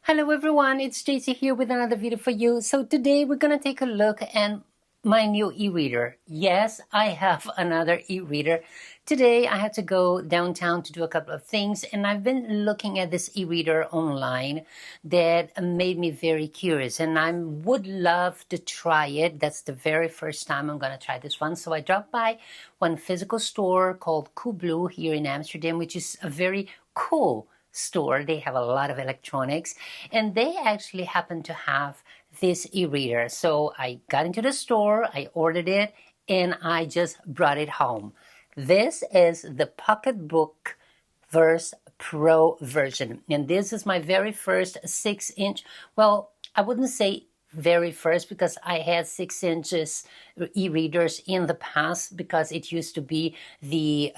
Hello everyone, it's Stacy here with another video for you. So today we're going to take a look at my new e-reader. Yes, I have another e-reader. Today I had to go downtown to do a couple of things, and I've been looking at this e-reader online that made me very curious, and I would love to try it. That's the very first time I'm going to try this one. So I dropped by one physical store called Coolblue here in Amsterdam, which is a very cool store. They have a lot of electronics, and they actually happen to have this e-reader. So I got into the store, I ordered it, and I just brought it home. This is the Pocketbook Verse PRO version, and this is my very first 6-inch. Well, I wouldn't say very first, because I had 6 inches e-readers in the past, because it used to be the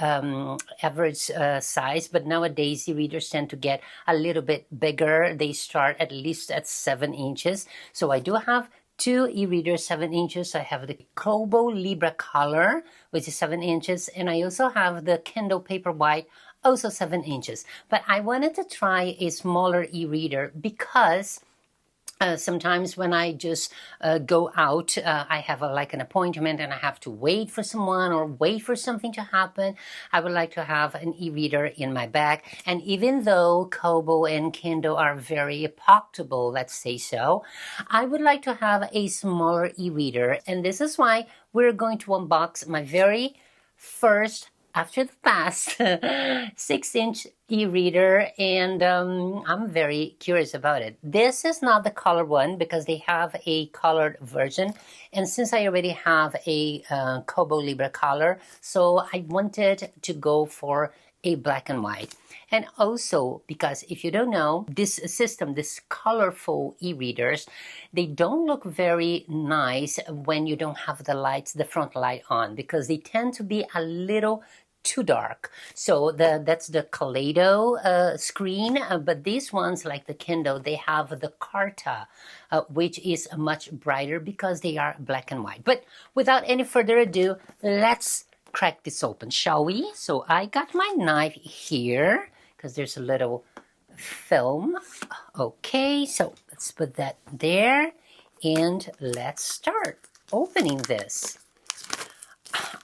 average size, but nowadays e-readers tend to get a little bit bigger. They start at least at 7 inches. So I do have two e-readers 7 inches. I have the Kobo Libra Color, which is 7 inches, and I also have the Kindle Paperwhite, also 7 inches. But I wanted to try a smaller e-reader because sometimes when I just go out, I have like an appointment and I have to wait for someone or wait for something to happen. I would like to have an e-reader in my bag. And even though Kobo and Kindle are very pocketable, let's say so, I would like to have a smaller e-reader. And this is why we're going to unbox my very first, after the past, 6-inch e-reader, and I'm very curious about it. This is not the color one because they have a colored version, and since I already have a Kobo Libra Color, so I wanted to go for a black and white. And also because if you don't know, this system, this colorful e-readers, they don't look very nice when you don't have the lights, the front light on, because they tend to be a little too dark. So that's the Kaleido screen, but these ones, like the Kindle, they have the Carta, which is much brighter because they are black and white. But without any further ado, let's crack this open, shall we? So I got my knife here because there's a little film. Okay, so let's put that there, and let's start opening this.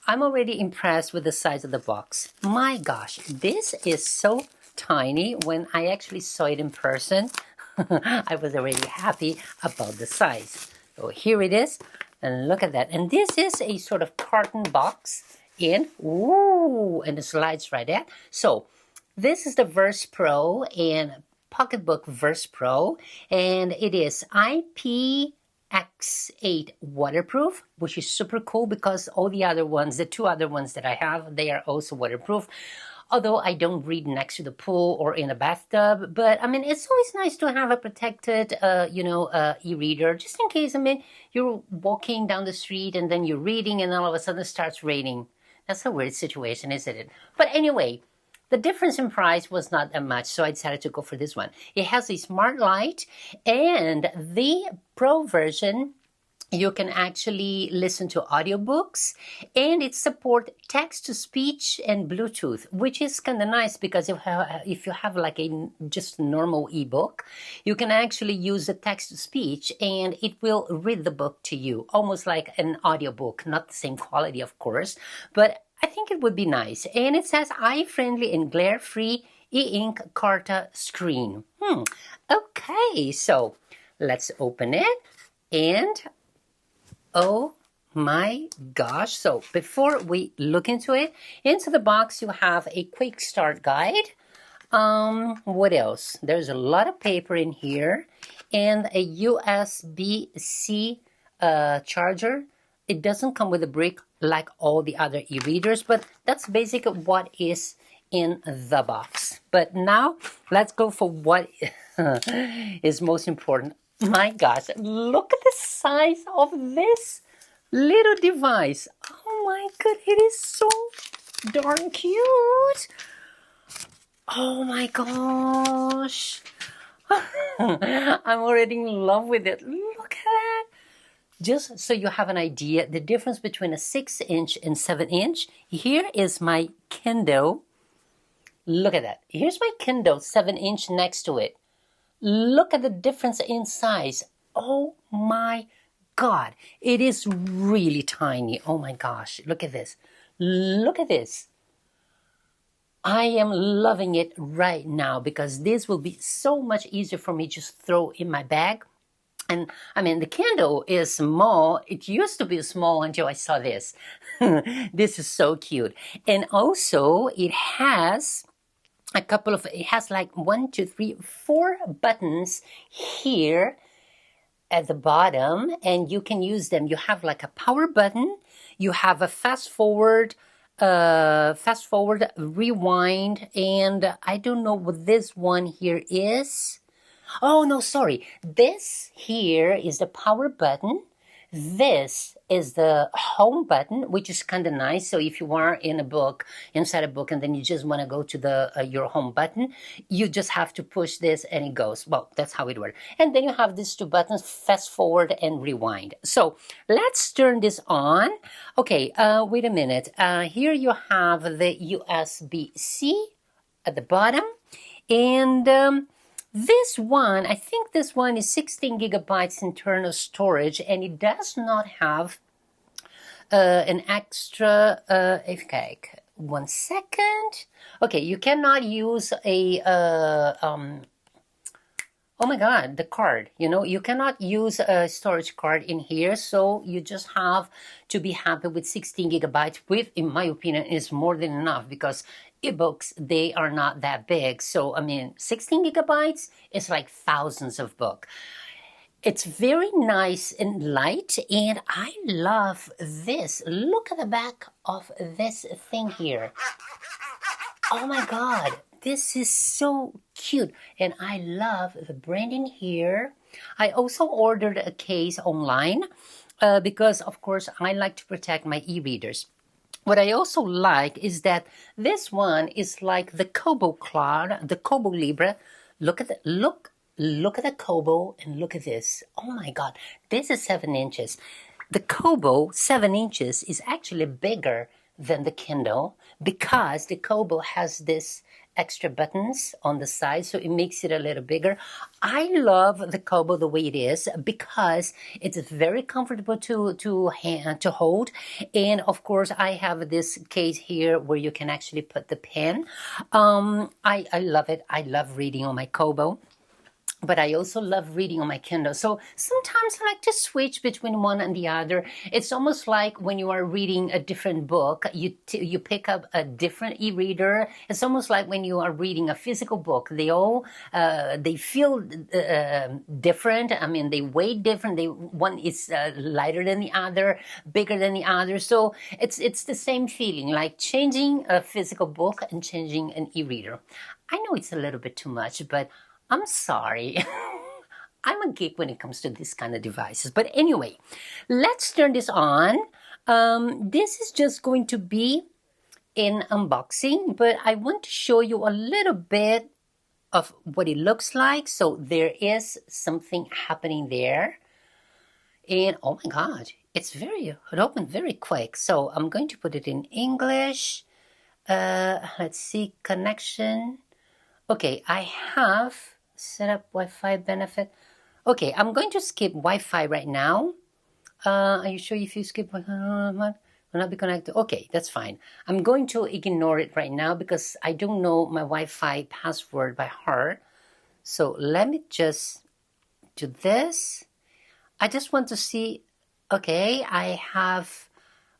I'm already impressed with the size of the box. My gosh, this is so tiny. When I actually saw it in person, I was already happy about the size. So here it is, and look at that. And this is a sort of carton box, and the slides right there. So this is the Verse Pro and Pocketbook Verse Pro, and it is IPX8 waterproof, which is super cool because all the other ones, the two other ones that I have, they are also waterproof. Although I don't read next to the pool or in a bathtub, but I mean, it's always nice to have a protected, e-reader, just in case. I mean, you're walking down the street and then you're reading and all of a sudden it starts raining. That's a weird situation, isn't it? But anyway, the difference in price was not that much, so I decided to go for this one. It has a smart light, and the Pro version, you can actually listen to audiobooks, and it supports text-to-speech and Bluetooth, which is kind of nice because if you have like a just normal ebook, you can actually use the text-to-speech and it will read the book to you, almost like an audiobook. Not the same quality, of course, but I think it would be nice. And it says eye-friendly and glare-free e-ink Carta screen. Okay, so let's open it. And oh my gosh. So before we look into it, into the box you have a quick start guide. What else? There's a lot of paper in here and a USB-C charger. It doesn't come with a brick like all the other e-readers, but that's basically what is in the box. But now let's go for what is most important. My gosh, look at the size of this little device. Oh my god, it is so darn cute. Oh my gosh. I'm already in love with it. Look at that. Just so you have an idea, the difference between a 6-inch and 7-inch. Here is my Kindle. Look at that. Here's my Kindle 7-inch next to it. Look at the difference in size. Oh my God, it is really tiny. Oh my gosh, look at this. Look at this. I am loving it right now because this will be so much easier for me to just throw in my bag. And I mean, the Kindle is small. It used to be small until I saw this. This is so cute. And also it has it has like 1, 2, 3, 4 buttons here at the bottom, and you can use them. You have like a power button, you have a fast forward, rewind, and I don't know what this one here is. Oh no, sorry. This here is the power button. This is the home button, which is kind of nice. So if you are in a book, inside a book, and then you just want to go to the your home button, you just have to push this and it goes. Well, that's how it works. And then you have these 2 buttons, fast forward and rewind. So let's turn this on. Okay, wait a minute. Here you have the USB-C at the bottom. And this one, I think this one is 16 gigabytes internal storage, and it does not have an extra, okay, 1 second. Okay, you cannot use a, oh my God, the card, you cannot use a storage card in here, so you just have to be happy with 16 gigabytes, which, in my opinion, is more than enough because ebooks, they are not that big. So, I mean, 16 gigabytes is like thousands of books. It's very nice and light, and I love this. Look at the back of this thing here. Oh my God, this is so cute, and I love the branding here. I also ordered a case online because, of course, I like to protect my e-readers. What I also like is that this one is like the Kobo Cloud, the Kobo Libra. Look at the Kobo, and look at this. Oh my God, this is 7 inches. The Kobo 7 inches is actually bigger than the Kindle because the Kobo has this extra buttons on the side, so it makes it a little bigger. I love the Kobo the way it is because it's very comfortable to hold, and of course I have this case here where you can actually put the pen. I love it. I love reading on my Kobo, but I also love reading on my Kindle. So sometimes I like to switch between one and the other. It's almost like when you are reading a different book, you pick up a different e-reader. It's almost like when you are reading a physical book. They all they feel different. I mean, they weigh different. One is lighter than the other, bigger than the other. So it's the same feeling, like changing a physical book and changing an e-reader. I know it's a little bit too much, but I'm sorry. I'm a geek when it comes to this kind of devices. But anyway, let's turn this on. This is just going to be an unboxing, but I want to show you a little bit of what it looks like. So there is something happening there. And oh my God, it opened very quick. So I'm going to put it in English. Let's see, connection. Okay, I have set up Wi-Fi benefit. Okay, I'm going to skip Wi-Fi right now. Are you sure if you skip Wi-Fi will not be connected? Okay, that's fine. I'm going to ignore it right now because I don't know my Wi-Fi password by heart. So let me just do this. I just want to see. Okay, I have.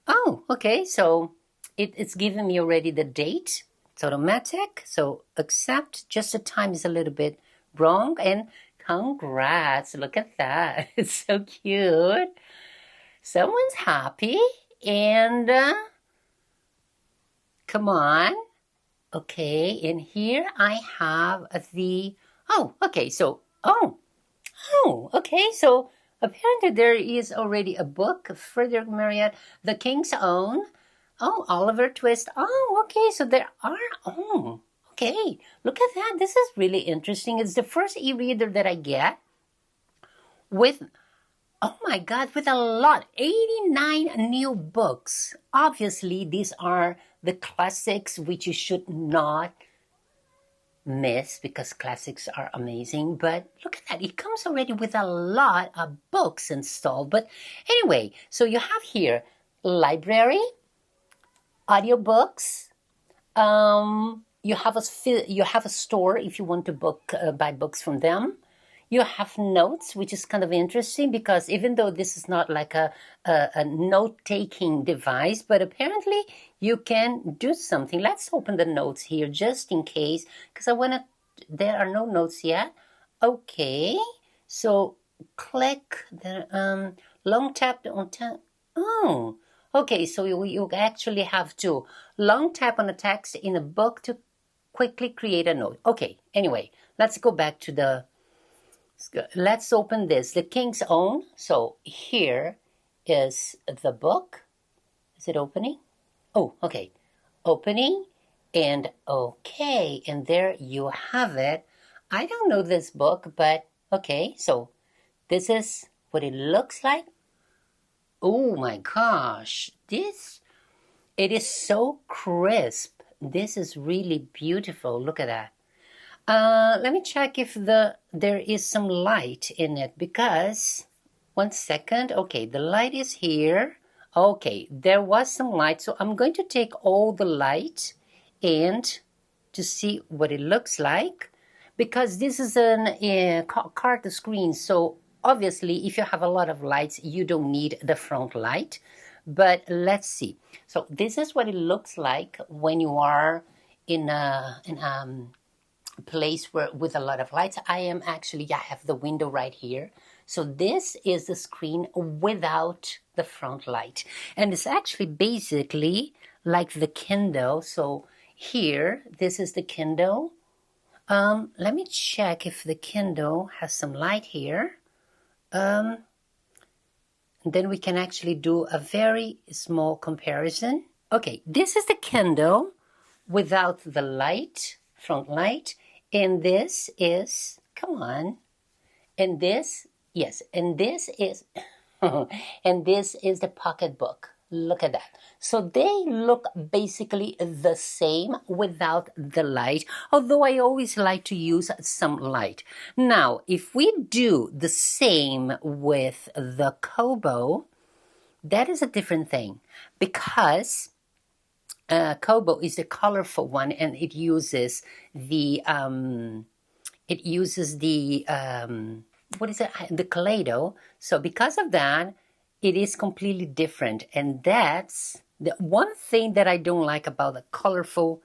Oh, okay. So it's giving me already the date. It's automatic, so accept. Just the time is a little bit wrong, and congrats. Look at that. It's so cute. Someone's happy, and come on. Okay, and here I have the, okay, so, okay, so apparently there is already a book, Frederick Marriott, The King's Own. Oh, Oliver Twist. Oh, okay, so there are, okay, look at that. This is really interesting. It's the first e-reader that I get with, oh my God, with a lot, 89 new books. Obviously, these are the classics which you should not miss because classics are amazing. But look at that. It comes already with a lot of books installed. But anyway, so you have here library, audiobooks. You have a store if you want to buy books from them. You have notes, which is kind of interesting because even though this is not like a note-taking device, but apparently you can do something. Let's open the notes here just in case, because there are no notes yet. Okay, so click the long tap on oh, okay, so you actually have to long tap on a text in a book to quickly create a note. Okay, anyway, let's go back to let's open this, The King's Own. So here is the book. Is it opening? Oh, okay. Opening, and okay, and there you have it. I don't know this book, but okay, so this is what it looks like. Oh my gosh, it is so crisp. This is really beautiful. Look at that. Let me check if there is some light in it because, one second. Okay, the light is here. Okay, there was some light. So I'm going to take all the light and to see what it looks like because this is a card screen. So obviously, if you have a lot of lights, you don't need the front light. But let's see. So this is what it looks like when you are in a place with a lot of lights. I have the window right here. So this is the screen without the front light. And it's actually basically like the Kindle. So here, this is the Kindle. Let me check if the Kindle has some light here. Then we can actually do a very small comparison. Okay, this is the Kindle without the light, front light. And this is, come on, and this, yes, and this is, and this is the Pocketbook. Look at that. So they look basically the same without the light, although I always like to use some light. Now, if we do the same with the Kobo, that is a different thing because Kobo is the colorful one, and it uses the what is it? The Kaleido. So because of that, it is completely different, and that's the one thing that I don't like about the colorful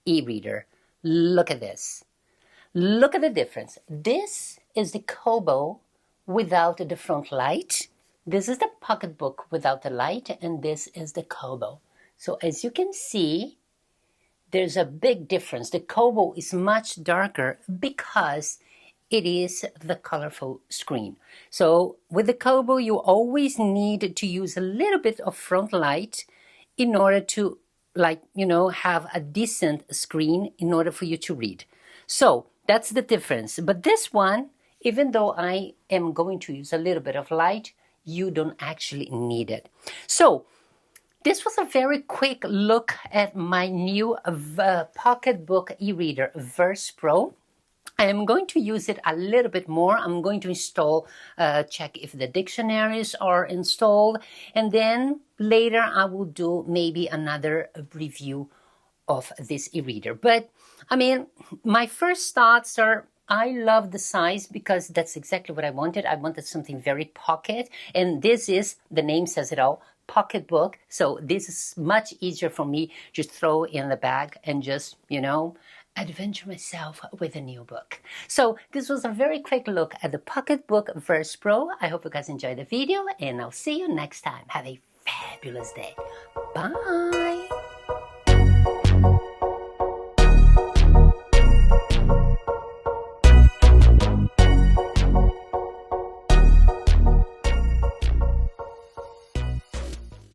e-reader. Look at this. Look at the difference. This is the Kobo without the front light. This is the Pocketbook without the light, and this is the Kobo. So as you can see, there's a big difference. The Kobo is much darker because it is the colorful screen. So with the Kobo, you always need to use a little bit of front light in order to, have a decent screen in order for you to read. So that's the difference. But this one, even though I am going to use a little bit of light, you don't actually need it. So this was a very quick look at my new Pocketbook e-reader Verse Pro. I am going to use it a little bit more. I'm going to install, check if the dictionaries are installed, and then later I will do maybe another review of this e-reader. But I mean, my first thoughts are, I love the size because that's exactly what I wanted. I wanted something very pocket, and this is, the name says it all, Pocketbook. So this is much easier for me to throw in the bag and just, adventure myself with a new book. So this was a very quick look at the Pocketbook Verse Pro. I hope you guys enjoyed the video, and I'll see you next time. Have a fabulous day. Bye.